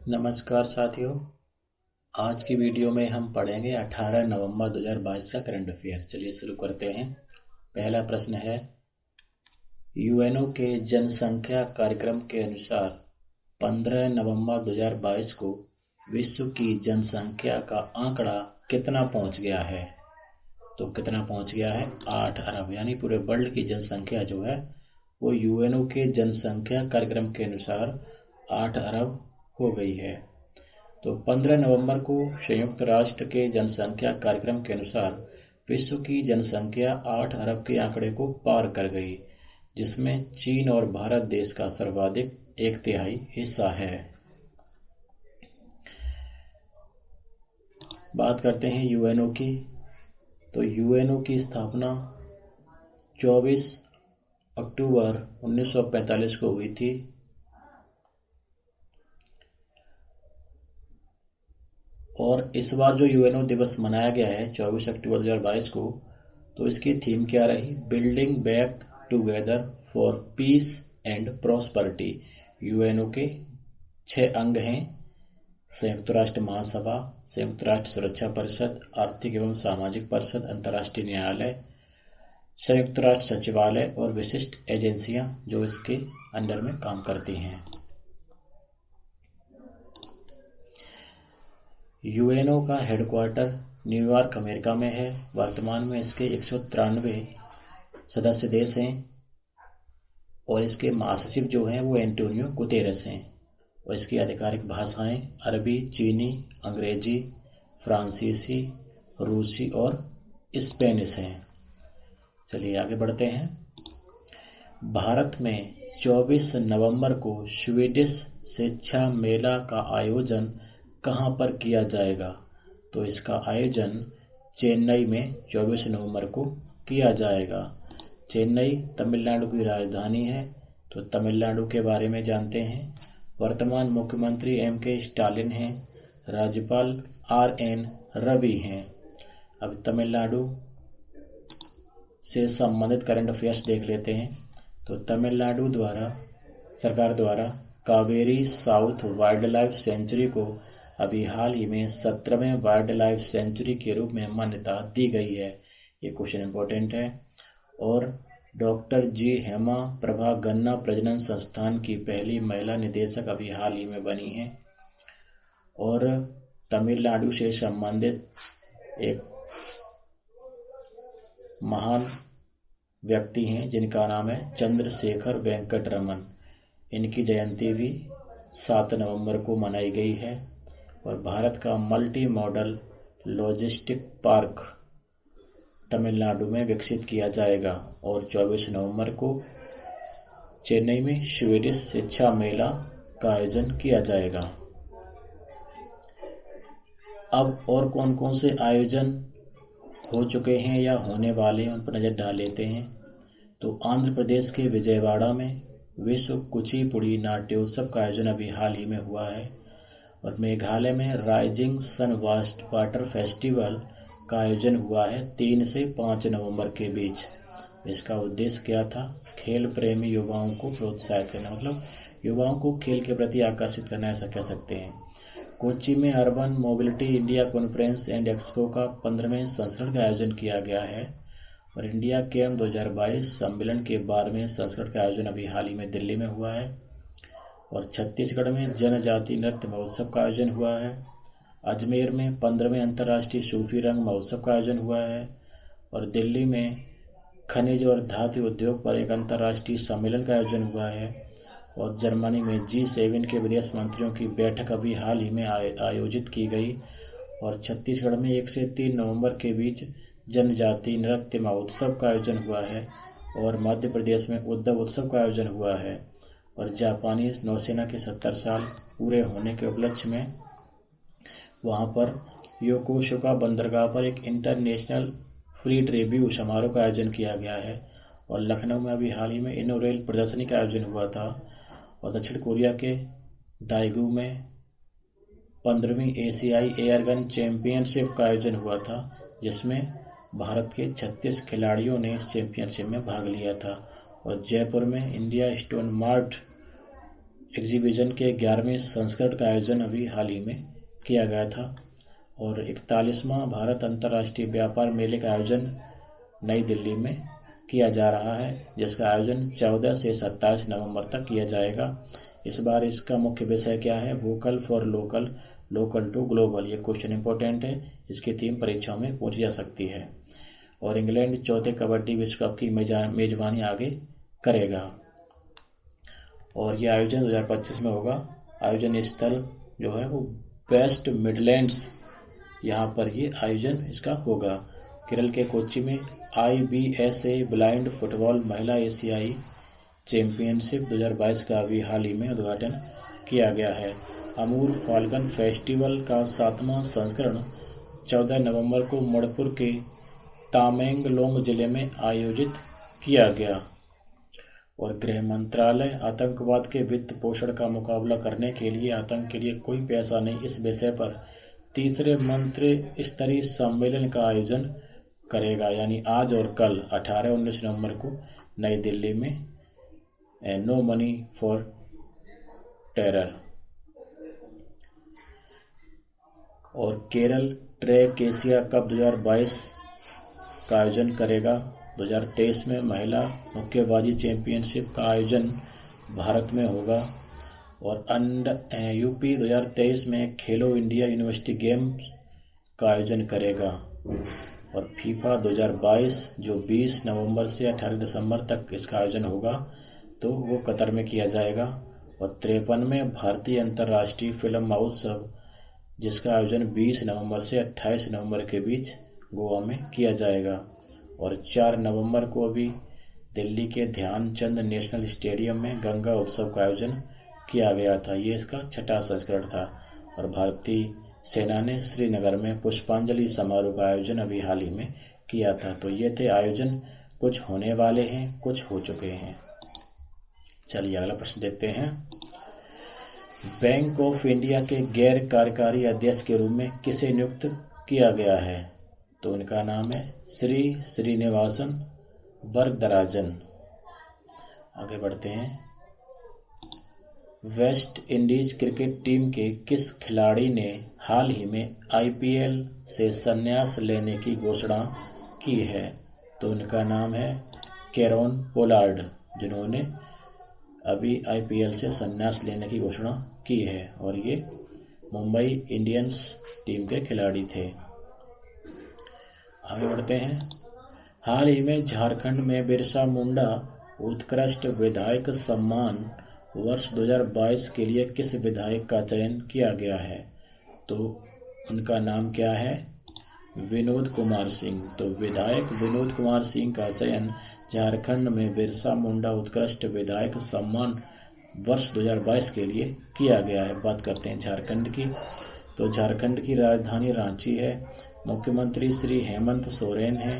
नमस्कार साथियों। आज की वीडियो में हम पढ़ेंगे 18 नवंबर 2022 का करंट अफेयर। चलिए शुरू करते हैं। पहला प्रश्न है, यूएनओ के जनसंख्या कार्यक्रम के अनुसार 15 नवंबर 2022 को विश्व की जनसंख्या का आंकड़ा कितना पहुंच गया है? तो कितना पहुंच गया है? 8 अरब, यानी पूरे वर्ल्ड की जनसंख्या जो है वो यूएनओ के जनसंख्या कार्यक्रम के अनुसार 8 अरब हो गई है। तो 15 नवंबर को संयुक्त राष्ट्र के जनसंख्या कार्यक्रम के अनुसार विश्व की जनसंख्या 8 अरब के आंकड़े को पार कर गई, जिसमें चीन और भारत देश का सर्वाधिक 1/3 हिस्सा है। बात करते हैं यूएनओ की। तो यूएनओ की स्थापना 24 अक्टूबर 1945 को हुई थी। और इस बार जो यूएनओ दिवस मनाया गया है 24 अक्टूबर 2022 को, तो इसकी थीम क्या रही? Building back together for piece and prosperity. UNO के 6 अंग हैं: संयुक्त राष्ट्र महासभा, संयुक्त राष्ट्र सुरक्षा परिषद, आर्थिक एवं सामाजिक परिषद, अंतर्राष्ट्रीय न्यायालय, संयुक्त राष्ट्र सचिवालय और विशिष्ट एजेंसियां जो इसके अंडर में काम करती हैं। यूएनओ का हेडक्वार्टर न्यूयॉर्क, अमेरिका में है। वर्तमान में इसके 193 सदस्य देश हैं और इसके महासचिव जो हैं वो एंटोनियो गुतेरेस हैं। और इसकी आधिकारिक भाषाएं अरबी, चीनी, अंग्रेजी, फ्रांसीसी, रूसी और स्पेनिश हैं। चलिए आगे बढ़ते हैं। भारत में 24 नवंबर को स्वीडिश शिक्षा मेला का आयोजन कहां पर किया जाएगा? तो इसका आयोजन चेन्नई में 24 नवंबर को किया जाएगा। चेन्नई तमिलनाडु की राजधानी है। तो तमिलनाडु के बारे में जानते हैं। वर्तमान मुख्यमंत्री MK स्टालिन हैं। राज्यपाल RN रवि हैं। अब तमिलनाडु से संबंधित करंट अफेयर्स देख लेते हैं। तो तमिलनाडु सरकार द्वारा Kaveri south wild life sanctuary को अभी हाल ही में 17वें वाइल्ड लाइफ सेंचुरी के रूप में मान्यता दी गई है। ये क्वेश्चन इंपॉर्टेंट है। और डॉक्टर जी हेमा प्रभा गन्ना प्रजनन संस्थान की पहली महिला निदेशक अभी हाल ही में बनी है। और तमिलनाडु से संबंधित एक महान व्यक्ति हैं जिनका नाम है चंद्रशेखर वेंकट रमन। इनकी जयंती भी 7 नवंबर को मनाई गई है। और भारत का multi modal logistic park Tamil Nadu में विकसित किया जाएगा। और 24 नवंबर को चेन्नई में स्वीडिश शिक्षा मेला का आयोजन किया जाएगा। अब और कौन कौन से आयोजन हो चुके हैं या होने वाले हैं उन पर नजर डाल लेते हैं। तो आंध्र प्रदेश के विजयवाड़ा में विश्व कुचिपुड़ी नाट्योत्सव का आयोजन अभी हाल ही में हुआ है। और मेघालय में राइजिंग सन वाटर फेस्टिवल का आयोजन हुआ है 3 से 5 नवंबर के बीच। इसका उद्देश्य क्या था? खेल प्रेमी युवाओं को प्रोत्साहित करना, मतलब युवाओं को खेल के प्रति आकर्षित करना, ऐसा कह सकते हैं। कोच्चि में urban mobility India conference and expo का 15वें संस्करण का आयोजन किया गया है। और इंडिया गेम 2022 सम्मेलन के 12वें संस्करण का आयोजन अभी हाल ही में दिल्ली में हुआ है। और छत्तीसगढ़ में जनजाति नृत्य महोत्सव का आयोजन हुआ है। अजमेर में 15वें अंतर्राष्ट्रीय सूफी रंग महोत्सव का आयोजन हुआ है। और दिल्ली में खनिज और धातु उद्योग पर एक अंतर्राष्ट्रीय सम्मेलन का आयोजन हुआ है। और जर्मनी में G7 के विदेश मंत्रियों की बैठक अभी हाल ही में आयोजित की गई। और छत्तीसगढ़ में 1 से 3 नवंबर के बीच जनजाति नृत्य महोत्सव का आयोजन हुआ है। और मध्य प्रदेश में उद्धव उत्सव का आयोजन हुआ है। और जापानी नौसेना के 70 साल पूरे होने के उपलक्ष्य में वहां पर योकोसुका बंदरगाह पर एक इंटरनेशनल फ्लीट रिव्यू समारोह का आयोजन किया गया है। और लखनऊ में अभी हाल ही में इनोरेल प्रदर्शनी का आयोजन हुआ था। और दक्षिण कोरिया के दाएगू में 15वीं एशियाई एयरगन चैंपियनशिप का आयोजन हुआ था, जिसमें भारत के 36 खिलाड़ियों ने इस चैंपियनशिप में भाग लिया था। और जयपुर में इंडिया स्टोन मार्ट एग्जीबिशन के 11वें संस्करण का आयोजन अभी हाल ही में किया गया था और 41वां भारत अंतर्राष्ट्रीय व्यापार मेले का आयोजन नई दिल्ली में किया जा रहा है, जिसका आयोजन 14 से 27 नवंबर तक किया जाएगा। इस बार इसका मुख्य विषय क्या है? Vocal for local, local to global. ये क्वेश्चन इंपॉर्टेंट है, इसकी थीम परीक्षाओं में पूछी जा सकती है। और इंग्लैंड चौथे कबड्डी विश्व कप की मेजबानी आगे करेगा और ये आयोजन 2025 में होगा। आयोजन स्थल जो है वो वेस्ट मिडलैंड्स, यहाँ पर ये आयोजन इसका होगा। केरल के कोच्चि में IBSA ब्लाइंड फुटबॉल महिला एशियाई चैंपियनशिप 2022 का अभी हाल ही में उद्घाटन किया गया है। अमूर फाल्कन फेस्टिवल का 7वां संस्करण 14 नवंबर को मणिपुर के तामेंगलोंग जिले में आयोजित किया गया। और गृह मंत्रालय आतंकवाद के वित्त पोषण का मुकाबला करने के लिए आतंक के लिए कोई पैसा नहीं, इस विषय पर तीसरे मंत्री स्तरीय सम्मेलन का आयोजन करेगा, यानी आज और कल 18-19 नवंबर को नई दिल्ली में नो मनी फॉर टेरर। और केरल ट्रैक एशिया कप 2022 का आयोजन करेगा। 2023 में महिला मुक्केबाजी चैंपियनशिप का आयोजन भारत में होगा। और यूपी 2023 में खेलो इंडिया यूनिवर्सिटी गेम्स का आयोजन करेगा। और फीफा 2022 जो 20 नवंबर से 18 दिसंबर तक इसका आयोजन होगा, तो वो कतर में किया जाएगा। और 53 भारतीय अंतर्राष्ट्रीय फिल्म महोत्सव, जिसका आयोजन 20 नवंबर से 28 नवंबर के बीच गोवा में किया जाएगा। और 4 नवंबर को अभी दिल्ली के ध्यानचंद नेशनल स्टेडियम में गंगा उत्सव का आयोजन किया गया था, ये इसका 6वां संस्करण था। और भारतीय सेना ने श्रीनगर में पुष्पांजलि समारोह का आयोजन अभी हाल ही में किया था। तो ये थे आयोजन, कुछ होने वाले हैं, कुछ हो चुके हैं। चलिए अगला प्रश्न देखते हैं। बैंक ऑफ इंडिया के गैर कार्यकारी अध्यक्ष के रूप में किसे नियुक्त किया गया है? तो उनका नाम है श्री श्रीनिवासन वरदराजन। आगे बढ़ते हैं। वेस्ट इंडीज क्रिकेट टीम के किस खिलाड़ी ने हाल ही में IPL से संन्यास लेने की घोषणा की है? तो उनका नाम है कैरन पोलार्ड, जिन्होंने अभी IPL से संन्यास लेने की घोषणा की है और ये मुंबई इंडियंस टीम के खिलाड़ी थे। आगे बढ़ते हैं। हाल ही में झारखंड में बिरसा मुंडा उत्कृष्ट विधायक सम्मान वर्ष 2022 के लिए किस विधायक का चयन किया गया है? तो उनका नाम क्या है? विनोद कुमार सिंह। तो विधायक विनोद कुमार सिंह का चयन झारखंड में बिरसा मुंडा उत्कृष्ट विधायक सम्मान वर्ष 2022 के लिए किया गया है। बात करते हैं झारखंड की। तो झारखंड की राजधानी रांची है। मुख्यमंत्री श्री हेमंत सोरेन है।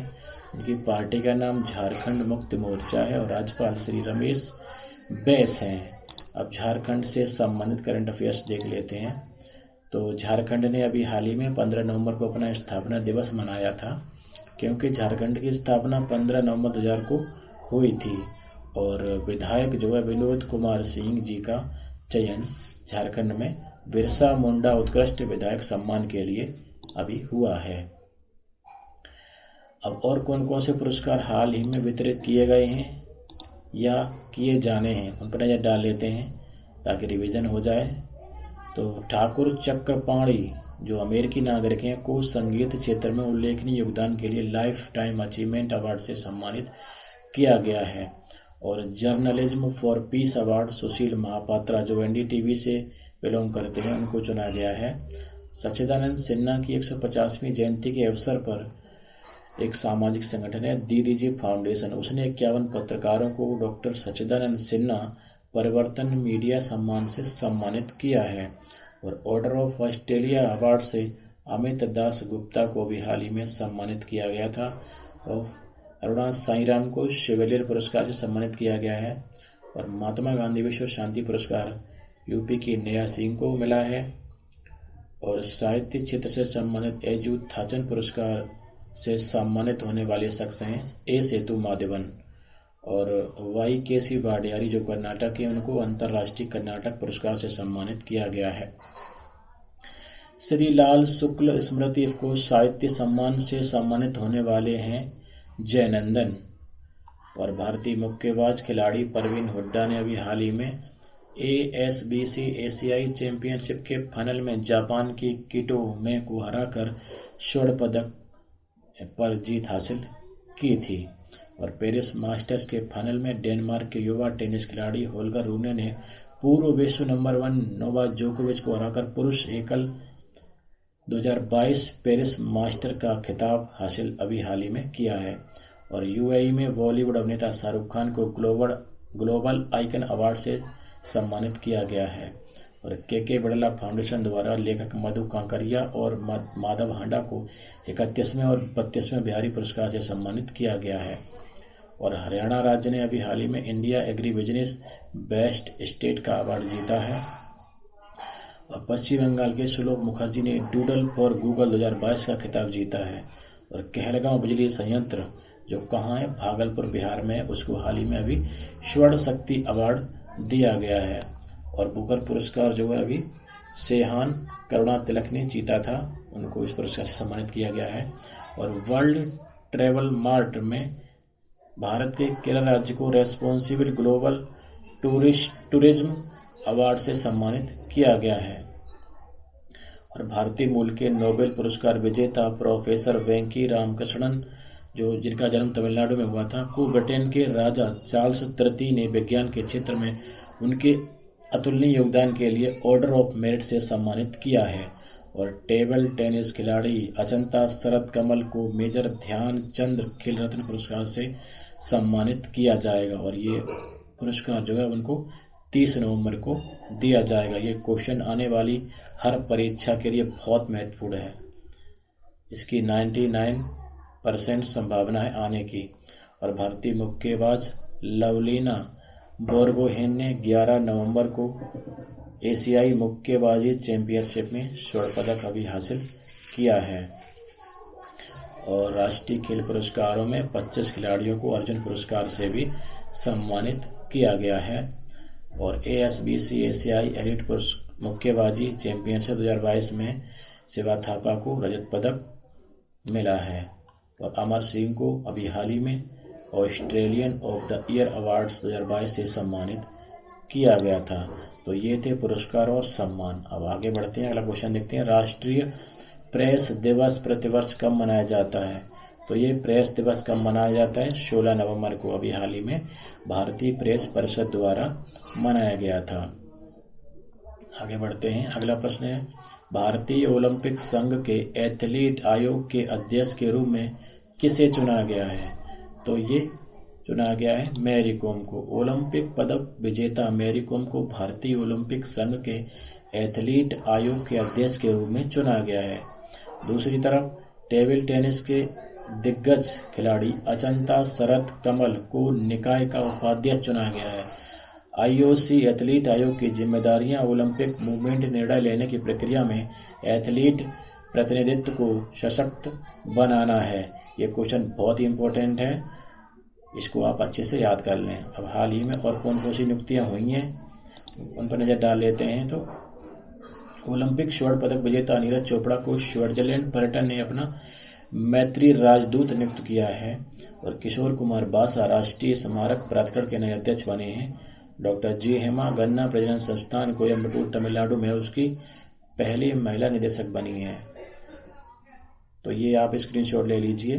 उनकी पार्टी का नाम झारखंड मुक्ति मोर्चा है और राज्यपाल श्री रमेश बैस हैं। अब झारखंड से संबंधित करंट अफेयर्स देख लेते हैं। तो झारखंड ने अभी हाल ही में 15 नवंबर को अपना स्थापना दिवस मनाया था, क्योंकि झारखंड की स्थापना 15 नवंबर 2000 को हुई थी। और विधायक जो है विनोद कुमार सिंह जी का चयन झारखंड में बिरसा मुंडा उत्कृष्ट विधायक सम्मान के लिए अभी हुआ है। अब और कौन कौन से पुरस्कार हाल ही में वितरित किए गए हैं या किए जाने हैं, उन पर नजर डाल लेते हैं ताकि रिवीजन हो जाए। तो ठाकुर चक्रपाणी जो अमेरिकी नागरिक हैं को संगीत क्षेत्र में उल्लेखनीय योगदान के लिए लाइफ टाइम अचीवमेंट अवार्ड से सम्मानित किया गया है। और जर्नलिज्म फॉर पीस अवार्ड सुशील महापात्रा जो NDTV से बिलोंग करते हैं उनको चुना गया है। सच्चिदानंद सिन्हा की 150वीं जयंती के अवसर पर एक सामाजिक संगठन है दीदी जी फाउंडेशन, उसने 51 पत्रकारों को डॉक्टर सच्चिदानंद सिन्हा परिवर्तन मीडिया सम्मान से सम्मानित किया है। और ऑर्डर ऑफ ऑस्ट्रेलिया अवार्ड से अमित दास गुप्ता को भी हाल ही में सम्मानित किया गया था। और अरुणा साईराम को शिवलियर पुरस्कार से सम्मानित किया गया है। और महात्मा गांधी विश्व शांति पुरस्कार यूपी की नेहा सिंह को मिला है। और साहित्य क्षेत्र से सम्मानित एजू थाचन पुरस्कार से सम्मानित होने वाले शख्स हैं A सेतु माधवन। और वाई के सी वाडियारी जो कर्नाटक के, उनको अंतर्राष्ट्रीय कर्नाटक पुरस्कार से सम्मानित किया गया है। श्री लाल शुक्ल स्मृति को साहित्य सम्मान से सम्मानित होने वाले हैं जयनंदन। और भारतीय मुक्केबाज खिलाड़ी परवीन हुड्डा ने अभी हाल ही में ASBC एशियाई चैंपियनशिप के फाइनल में जापान की किटो में को हराकर स्वर्ण पदक पर जीत हासिल की थी। और पेरिस मास्टर्स के फाइनल में डेनमार्क के युवा टेनिस खिलाड़ी होल्गर रूने ने पूर्व विश्व नंबर 1 नोवाक जोकोविच को हराकर पुरुष एकल 2022 पेरिस मास्टर का खिताब हासिल अभी हाल ही में किया है। और UAE में बॉलीवुड अभिनेता शाहरुख खान को ग्लोबल आइकन अवार्ड से सम्मानित किया गया है। और के बिड़ला फाउंडेशन द्वारा लेखक मधु कांकरिया और माधव हांडा को 31वें और 32वें बिहारी पुरस्कार से सम्मानित किया गया है। और हरियाणा राज्य ने अभी हाल ही में India agri business best state का अवार्ड जीता है। और पश्चिम बंगाल के सुलोक मुखर्जी ने डूडल फॉर गूगल 2022 का खिताब जीता है। और कहलगांव बिजली संयंत्र जो कहाँ है, भागलपुर बिहार में, उसको हाल ही में अभी स्वर्ण शक्ति अवार्ड दिया गया है। और बुकर पुरस्कार जो है अभी सेहान करुणा तिलक ने जीता था, उनको इस पुरस्कार से सम्मानित किया गया है। और वर्ल्ड ट्रेवल मार्ट में भारत के केरल राज्य को रेस्पॉन्सिबल ग्लोबल टूरिज्म अवार्ड से सम्मानित किया गया है। और भारतीय मूल के नोबेल पुरस्कार विजेता प्रोफेसर वेंकी रामकृष्णन, जो जिनका जन्म तमिलनाडु में हुआ था, को ब्रिटेन के राजा चार्ल्स तृतीय ने विज्ञान के क्षेत्र में उनके अतुलनीय योगदान के लिए ऑर्डर ऑफ मेरिट से सम्मानित किया है। और टेबल टेनिस खिलाड़ी अचंता शरद कमल को मेजर ध्यानचंद खेल रत्न पुरस्कार से सम्मानित किया जाएगा। और ये पुरस्कार जो है उनको 30 नवंबर को दिया जाएगा। ये क्वेश्चन आने वाली हर परीक्षा के लिए बहुत महत्वपूर्ण है, इसकी 99% संभावना है आने की। और भारतीय मुक्केबाज लवलीना बोरगोहेन ने 11 नवंबर को एशियाई मुक्केबाजी चैंपियनशिप में स्वर्ण पदक अभी हासिल किया है। और राष्ट्रीय खेल पुरस्कारों में 25 खिलाड़ियों को अर्जुन पुरस्कार से भी सम्मानित किया गया है। और ASBC एशियाई एलीट मुक्केबाजी चैंपियनशिप 2022 में शिवा थापा को रजत पदक मिला है। और अमर सिंह को अभी हाल ही में Australian of the year awards 2022 से सम्मानित किया गया था। तो ये थे पुरस्कार और सम्मान। अब आगे बढ़ते हैं, अगला क्वेश्चन देखते हैं। राष्ट्रीय प्रेस दिवस प्रतिवर्ष कब मनाया जाता है? तो ये प्रेस दिवस कब मनाया जाता है? 16 नवंबर को अभी हाल ही में भारतीय प्रेस परिषद द्वारा मनाया गया था। आगे बढ़ते हैं, अगला प्रश्न है, भारतीय ओलंपिक संघ के एथलीट आयोग के अध्यक्ष के रूप में किसे चुना गया है? तो ये चुना गया है मैरी कॉम को। ओलंपिक पदक विजेता मैरी कॉम को भारतीय ओलंपिक संघ के एथलीट आयोग के अध्यक्ष के रूप में चुना गया है। दूसरी तरफ टेबल टेनिस के दिग्गज खिलाड़ी अचंता शरद कमल को निकाय का उपाध्यक्ष चुना गया है। IOC एथलीट आयोग की जिम्मेदारियां ओलंपिक मूवमेंट निर्णय लेने की प्रक्रिया में एथलीट प्रतिनिधित्व को सशक्त बनाना है। ये क्वेश्चन बहुत ही इंपॉर्टेंट है, इसको आप अच्छे से याद कर लें। अब हाल ही में और कौन कौन सी नियुक्तियां हुई हैं उन पर नजर डाल लेते हैं। तो ओलंपिक स्वर्ण पदक विजेता नीरज चोपड़ा को स्विट्जरलैंड पर्यटन ने अपना मैत्री राजदूत नियुक्त किया है। और किशोर कुमार बासा राष्ट्रीय स्मारक प्राधिकरण के नए अध्यक्ष बने हैं। डॉक्टर जी हेमा गन्ना प्रजनन संस्थान कोयम्बटूर तमिलनाडु में उसकी पहली महिला निदेशक बनी है। तो ये आप स्क्रीनशॉट ले लीजिए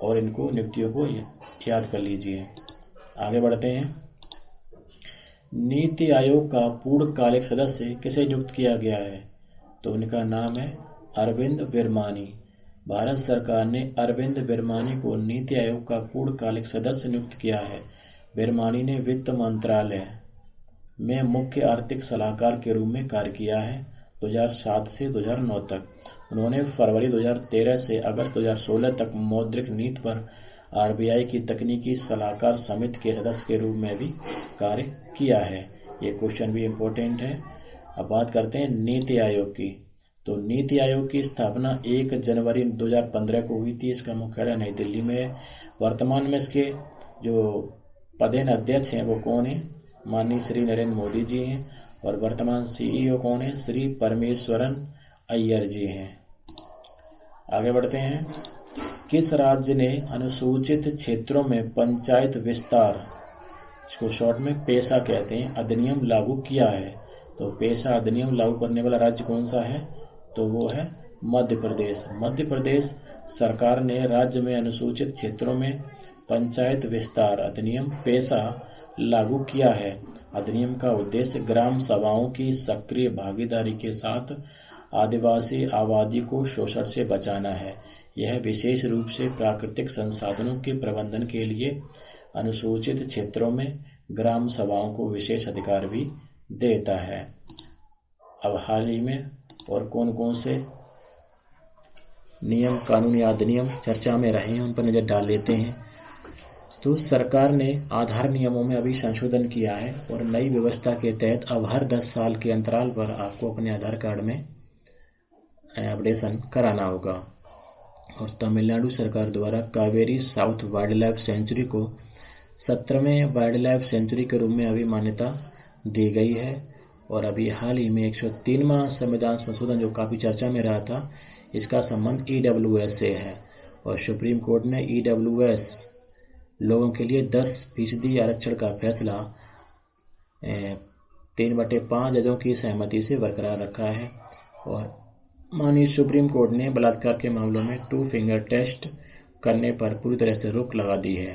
और इनको नियुक्तियों को याद कर लीजिए। आगे बढ़ते हैं, नीति आयोग का पूर्णकालिक सदस्य किसे नियुक्त किया गया है? तो उनका नाम है अरविंद विरमानी। भारत सरकार ने अरविंद विरमानी को नीति आयोग का पूर्णकालिक सदस्य नियुक्त किया है। विरमानी ने वित्त मंत्रालय में मुख्य आर्थिक सलाहकार के रूप में कार्य किया है 2007 से 2009 तक। उन्होंने फरवरी 2013 से अगस्त 2016 तक मौद्रिक नीति पर RBI की तकनीकी सलाहकार समिति के सदस्य के रूप में भी कार्य किया है। ये क्वेश्चन भी इम्पोर्टेंट है। अब बात करते हैं नीति आयोग की। तो नीति आयोग की स्थापना 1 जनवरी 2015 को हुई थी। इसका मुख्यालय नई दिल्ली में है। वर्तमान में इसके जो पदेन अध्यक्ष हैं वो कौन है? माननीय श्री नरेंद्र मोदी जी हैं। और वर्तमान सीईओ कौन है? श्री परमेश्वरन अय्यर जी हैं। आगे बढ़ते हैं। किस राज्य ने अनुसूचित क्षेत्रों में पंचायत विस्तार, इसको शॉर्ट में पेशा कहते हैं, अधिनियम लागू किया है? तो पेशा अधिनियम लागू करने वाला राज्य कौन सा है? तो वो है मध्य प्रदेश। मध्य प्रदेश सरकार ने राज्य में अनुसूचित क्षेत्रों में पंचायत विस्तार अधिनियम पेशा लागू किया है। अधिनियम का उद्देश्य ग्राम सभाओं की सक्रिय भागीदारी के साथ आदिवासी आबादी को शोषण से बचाना है। यह विशेष रूप से प्राकृतिक संसाधनों के प्रबंधन के लिए अनुसूचित क्षेत्रों में ग्राम सभाओं को विशेष अधिकार भी देता है। अब हाल ही में और कौन कौन से नियम, कानून या अधिनियम चर्चा में रहे हैं उन पर नजर डाल लेते हैं। तो सरकार ने आधार नियमों में अभी संशोधन किया है और नई व्यवस्था के तहत अब हर 10 साल के अंतराल पर आपको अपने आधार कार्ड में अपडेशन कराना होगा। और तमिलनाडु सरकार द्वारा Kaveri south wild life sanctuary को 17वें वाइल्ड लाइफ सेंचुरी के रूप में अभी मान्यता दी गई है। और अभी हाल ही में 103वां संविधान संशोधन जो काफी चर्चा में रहा था, इसका संबंध EWS से है। और सुप्रीम कोर्ट ने EWS लोगों के लिए 10% आरक्षण का फैसला 3/5 जजों की सहमति से बरकरार रखा है। और माननीय सुप्रीम कोर्ट ने बलात्कार के मामलों में 2 फिंगर टेस्ट करने पर पूरी तरह से रोक लगा दी है।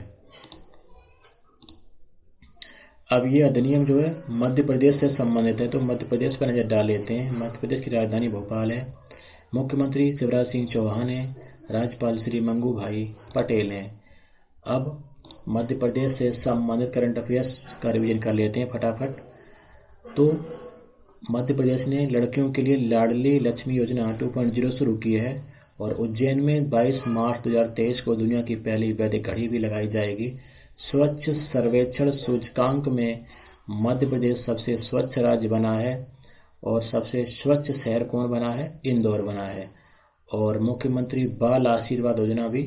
अब ये अधिनियम जो है मध्य प्रदेश से संबंधित है, तो मध्य प्रदेश पर नजर डाल लेते हैं। मध्य प्रदेश की राजधानी भोपाल है। मुख्यमंत्री शिवराज सिंह चौहान है। राज्यपाल श्री मंगू भाई पटेल हैं। अब मध्य प्रदेश से संबंधित करंट अफेयर्स का रिवीजन कर लेते हैं फटाफट। तो मध्य प्रदेश ने लड़कियों के लिए लाडली लक्ष्मी योजना 2.0 शुरू की है। और उज्जैन में 22 मार्च 2023 को दुनिया की पहली वैदिक घड़ी भी लगाई जाएगी। स्वच्छ सर्वेक्षण सूचकांक में मध्य प्रदेश सबसे स्वच्छ राज्य बना है। और सबसे स्वच्छ शहर कौन बना है? इंदौर बना है। और मुख्यमंत्री बाल आशीर्वाद योजना भी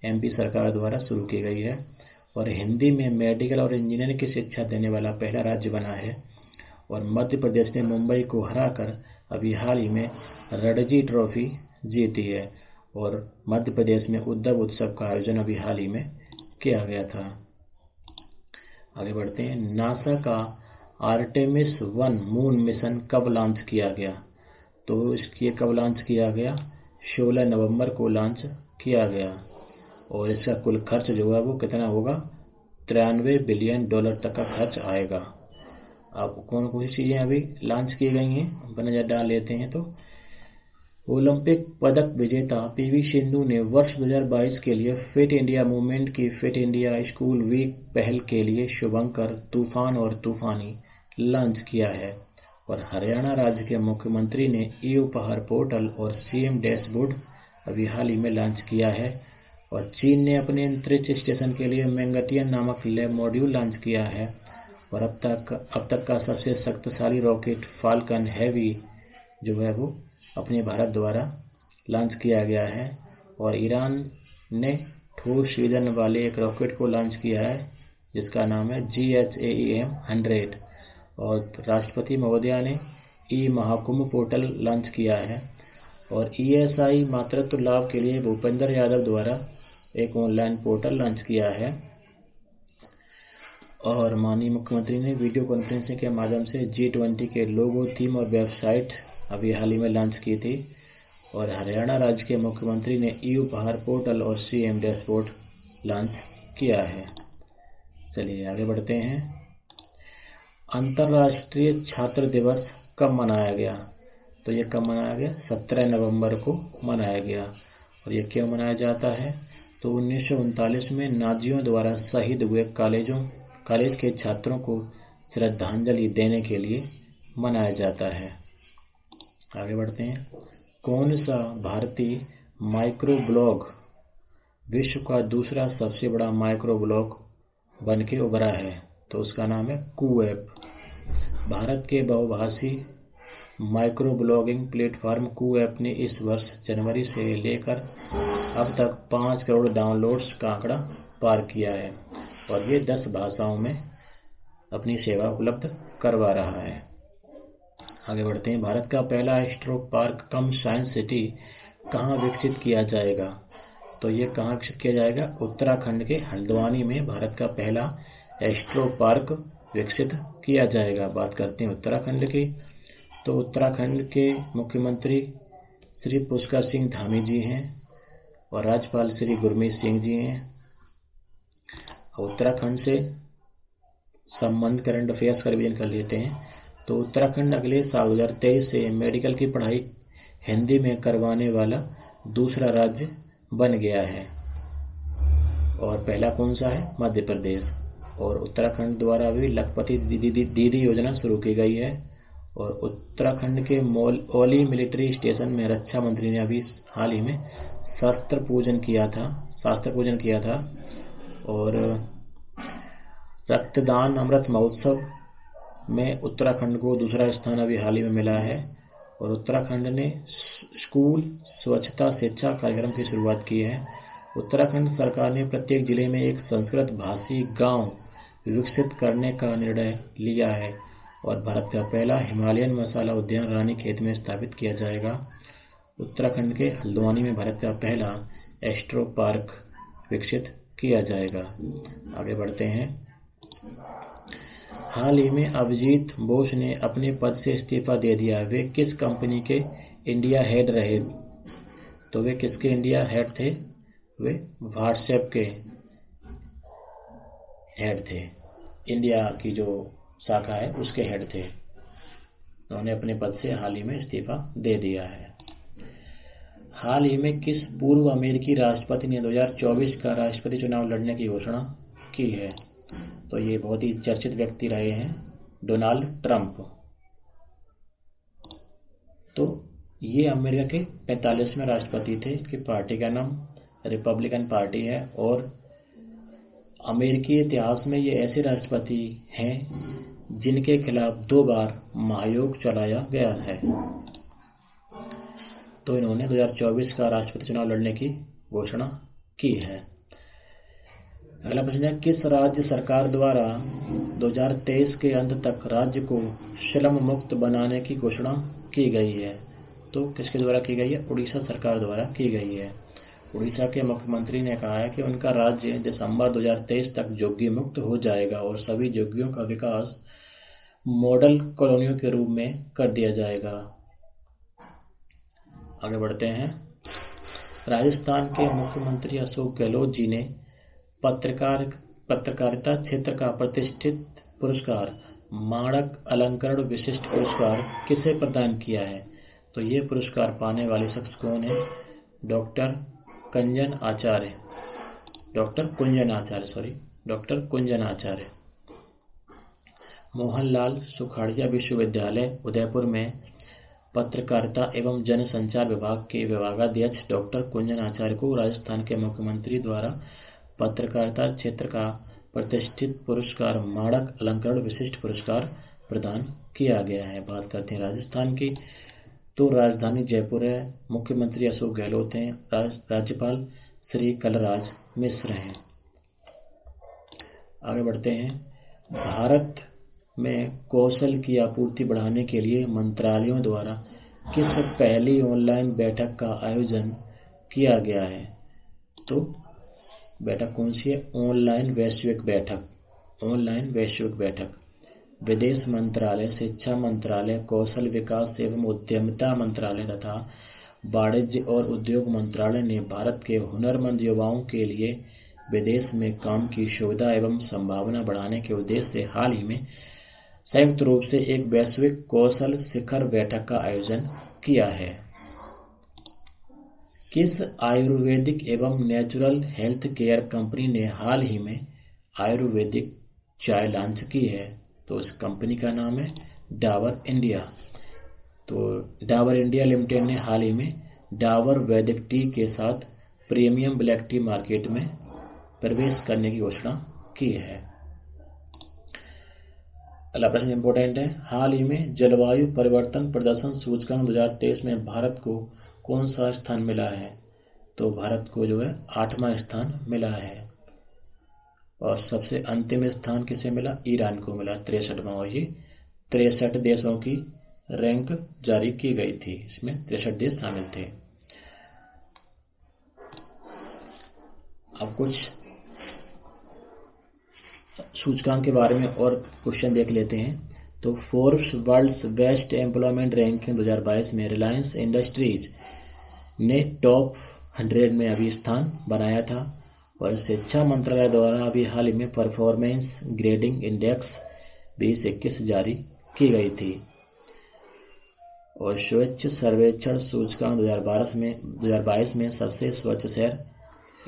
MP सरकार द्वारा शुरू की गई है। और हिंदी में मेडिकल और इंजीनियरिंग की शिक्षा देने वाला पहला राज्य बना है। और मध्य प्रदेश ने मुंबई को हराकर अभी हाल ही में रणजी ट्रॉफी जीती है। और मध्य प्रदेश में उद्धव उत्सव का आयोजन अभी हाल ही में किया गया था। आगे बढ़ते हैं। नासा का आर्टेमिस 1 मून मिशन कब लॉन्च किया गया? तो इसकी कब लॉन्च किया गया? 16 नवंबर को लॉन्च किया गया। और इसका कुल खर्च जो है वो कितना होगा? $93 बिलियन तक का खर्च आएगा। अब कौन कौन सी चीजें अभी लॉन्च की गई हैं उन पर नजर डाल लेते हैं। तो ओलंपिक पदक विजेता PV सिंधु ने वर्ष 2022 के लिए फिट इंडिया मूवमेंट की फिट इंडिया स्कूल वीक पहल के लिए शुभंकर, तूफान और तूफानी लॉन्च किया है। और हरियाणा राज्य के मुख्यमंत्री ने ई-उपहार पोर्टल और CM डैशबोर्ड अभी हाल ही में लॉन्च किया है। और चीन ने अपने अंतरिक्ष स्टेशन के लिए मैंगटियन नामक लैब मॉड्यूल लॉन्च किया है। और अब तक का सबसे शक्तिशाली रॉकेट फाल्कन हैवी जो है वो अपने भारत द्वारा लॉन्च किया गया है। और ईरान ने ठोस ईंधन वाले एक रॉकेट को लॉन्च किया है जिसका नाम है GHAEM-100। और राष्ट्रपति महोदया ने ई-महाकुंभ पोर्टल लॉन्च किया है। और ESI मातृत्व लाभ के लिए भूपेंद्र यादव द्वारा एक ऑनलाइन पोर्टल लॉन्च किया है। और माननीय मुख्यमंत्री ने वीडियो कॉन्फ्रेंसिंग के माध्यम से G20 के लोगो, थीम और वेबसाइट अभी हाल ही में लॉन्च की थी। और हरियाणा राज्य के मुख्यमंत्री ने ई-उपहार पोर्टल और CM डैशबोर्ड लॉन्च किया है। चलिए आगे बढ़ते हैं। अंतर्राष्ट्रीय छात्र दिवस कब मनाया गया? तो ये कब मनाया गया? 17 नवंबर को मनाया गया। और ये क्यों मनाया जाता है? तो 1939 में नाजियों द्वारा शहीद हुए कॉलेज के छात्रों को श्रद्धांजलि देने के लिए मनाया जाता है। आगे बढ़ते हैं। कौन सा भारतीय माइक्रो ब्लॉग विश्व का दूसरा सबसे बड़ा माइक्रो ब्लॉग बन के उभरा है? तो उसका नाम है कूएप। भारत के बहुभाषी माइक्रो ब्लॉगिंग प्लेटफॉर्म कूएप ने इस वर्ष जनवरी से लेकर अब तक 5 करोड़ डाउनलोड्स का आंकड़ा पार किया है और ये 10 भाषाओं में अपनी सेवा उपलब्ध करवा रहा है। आगे बढ़ते हैं। भारत का पहला एस्ट्रो पार्क कम साइंस सिटी कहाँ विकसित किया जाएगा? तो ये कहाँ विकसित किया जाएगा? उत्तराखंड के हल्द्वानी में भारत का पहला एस्ट्रो पार्क विकसित किया जाएगा। बात करते हैं उत्तराखंड की। तो उत्तराखंड के मुख्यमंत्री श्री पुष्कर सिंह धामी जी हैं और राज्यपाल श्री गुरमीत सिंह जी हैं। उत्तराखंड से संबंध करंट अफेयर्स का रिवीजन कर लेते हैं। तो उत्तराखंड अगले साल 2023 से मेडिकल की पढ़ाई हिंदी में करवाने वाला दूसरा राज्य बन गया है और पहला कौन सा है? मध्य प्रदेश। और उत्तराखंड द्वारा भी लखपति दीदी योजना शुरू की गई है और उत्तराखंड के ओली मिलिट्री स्टेशन में रक्षा मंत्री ने अभी हाल ही में शस्त्र पूजन किया था और रक्तदान अमृत महोत्सव में उत्तराखंड को दूसरा स्थान अभी हाल ही में मिला है और उत्तराखंड ने स्कूल स्वच्छता शिक्षा कार्यक्रम की शुरुआत की है। उत्तराखंड सरकार ने प्रत्येक जिले में एक संस्कृत भाषी गांव विकसित करने का निर्णय लिया है और भारत का पहला हिमालयन मसाला उद्यान रानीखेत में स्थापित किया जाएगा। उत्तराखंड के हल्द्वानी में भारत का पहला एस्ट्रो पार्क विकसित किया जाएगा। आगे बढ़ते हैं। हाल ही में अभिजीत बोस ने अपने पद से इस्तीफा दे दिया। वे किस कंपनी के इंडिया हेड रहे? तो वे किसके इंडिया हेड थे? वे व्हाट्सएप के हेड थे। इंडिया की जो शाखा है उसके हेड थे। उन्होंने अपने पद से हाल ही में इस्तीफा दे दिया है। हाल ही में किस पूर्व अमेरिकी राष्ट्रपति ने 2024 का राष्ट्रपति चुनाव लड़ने की घोषणा की है? तो ये बहुत ही चर्चित व्यक्ति रहे हैं, डोनाल्ड ट्रंप। तो ये अमेरिका के 45वें राष्ट्रपति थे कि पार्टी का नाम रिपब्लिकन पार्टी है और अमेरिकी इतिहास में ये ऐसे राष्ट्रपति हैं जिनके खिलाफ 2 बार महायोग चलाया गया है। तो इन्होंने 2024 का राष्ट्रपति चुनाव लड़ने की घोषणा की है। अगला प्रश्न है, किस राज्य सरकार द्वारा 2023 के अंत तक राज्य को श्रम मुक्त बनाने की घोषणा की गई है? तो किसके द्वारा की गई है? उड़ीसा सरकार द्वारा की गई है। उड़ीसा के मुख्यमंत्री ने कहा है कि उनका राज्य दिसंबर 2023 तक झुग्गी मुक्त हो जाएगा और सभी झुग्गियों का विकास मॉडल कॉलोनियों के रूप में कर दिया जाएगा। आगे बढ़ते हैं। राजस्थान के मुख्यमंत्री अशोक गहलोत जी ने पत्रकारिता क्षेत्र का प्रतिष्ठित पुरस्कार माणक अलंकरण विशिष्ट पुरस्कार किसे प्रदान किया है? तो ये पुरस्कार पाने वाले शख्स कौन है? डॉक्टर कुंजन आचार्य। मोहनलाल सुखाड़िया विश्वविद्यालय उदयपुर में पत्रकारिता एवं जनसंचार विभाग के विभागाध्यक्ष डॉक्टर कुंजन आचार्य को राजस्थान के मुख्यमंत्री द्वारा पत्रकारिता क्षेत्र का प्रतिष्ठित पुरस्कार माणक अलंकरण विशिष्ट पुरस्कार प्रदान किया गया है। बात करते हैं राजस्थान की। तो राजधानी जयपुर है, मुख्यमंत्री अशोक गहलोत हैं, राज्यपाल श्री कलराज मिश्र हैं। आगे बढ़ते हैं। भारत में कौशल की आपूर्ति बढ़ाने के लिए मंत्रालयों द्वारा किस पहली ऑनलाइन बैठक का आयोजन किया गया है? तो बैठक कौन सी है? ऑनलाइन वैश्विक बैठक। विदेश मंत्रालय, शिक्षा मंत्रालय, कौशल विकास एवं उद्यमिता मंत्रालय तथा वाणिज्य और उद्योग मंत्रालय ने भारत के हुनरमंद युवाओं के लिए विदेश में काम की सुविधा एवं संभावना बढ़ाने के उद्देश्य से हाल ही में संयुक्त रूप से एक वैश्विक कौशल शिखर बैठक का आयोजन किया है। किस आयुर्वेदिक एवं नेचुरल हेल्थ केयर कंपनी ने हाल ही में आयुर्वेदिक चाय लॉन्च की है? तो इस कंपनी का नाम है डाबर इंडिया। तो डाबर इंडिया लिमिटेड ने हाल ही में डाबर वैदिक टी के साथ प्रीमियम ब्लैक टी मार्केट में प्रवेश करने की घोषणा की है। अगला प्रश्न इंपोर्टेंट है। हाल ही में जलवायु परिवर्तन प्रदर्शन सूचकांक 2023 में भारत को कौन सा स्थान मिला है? तो भारत को जो है 8वां स्थान मिला है। और सबसे अंतिम स्थान किसे मिला? ईरान को मिला 63वां। और ये 63 देशों की रैंक जारी की गई थी, इसमें 63 देश शामिल थे। अब कुछ सूचकांक के बारे में और क्वेश्चन देख लेते हैं। तो Forbes world's best employment ranking 2022 में रिलायंस इंडस्ट्रीज ने टॉप 100 में अभी स्थान बनाया था। और शिक्षा मंत्रालय द्वारा अभी हाल ही में परफॉर्मेंस ग्रेडिंग इंडेक्स 2021 जारी की गई थी। और स्वच्छ सर्वेक्षण सूचकांक 2022 में सबसे स्वच्छ शहर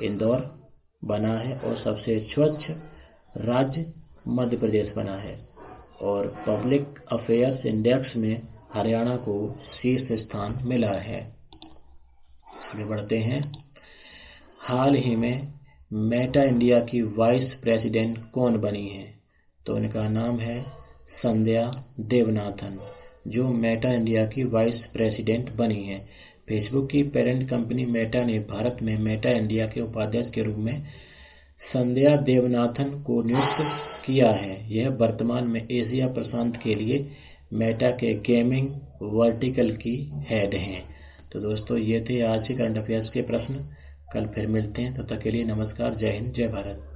इंदौर बना है और सबसे स्वच्छ राज्य मध्य प्रदेश बना है। और पब्लिक अफेयर्स इंडेक्स में हरियाणा को शीर्ष स्थान मिला है। आगे बढ़ते हैं। हाल ही में मेटा इंडिया की वाइस प्रेसिडेंट कौन बनी है? तो इनका नाम है संध्या देवनाथन, जो मेटा इंडिया की वाइस प्रेसिडेंट बनी है। फेसबुक की पेरेंट कंपनी मेटा ने भारत में मेटा इंडिया के उपाध्यक्ष के रूप में संध्या देवनाथन को नियुक्त किया है। यह वर्तमान में एशिया प्रशांत के लिए मेटा के गेमिंग वर्टिकल की हेड हैं। तो दोस्तों ये थे आज के करंट अफेयर्स के प्रश्न। कल फिर मिलते हैं, तब तक के लिए नमस्कार, जय हिंद, जय भारत।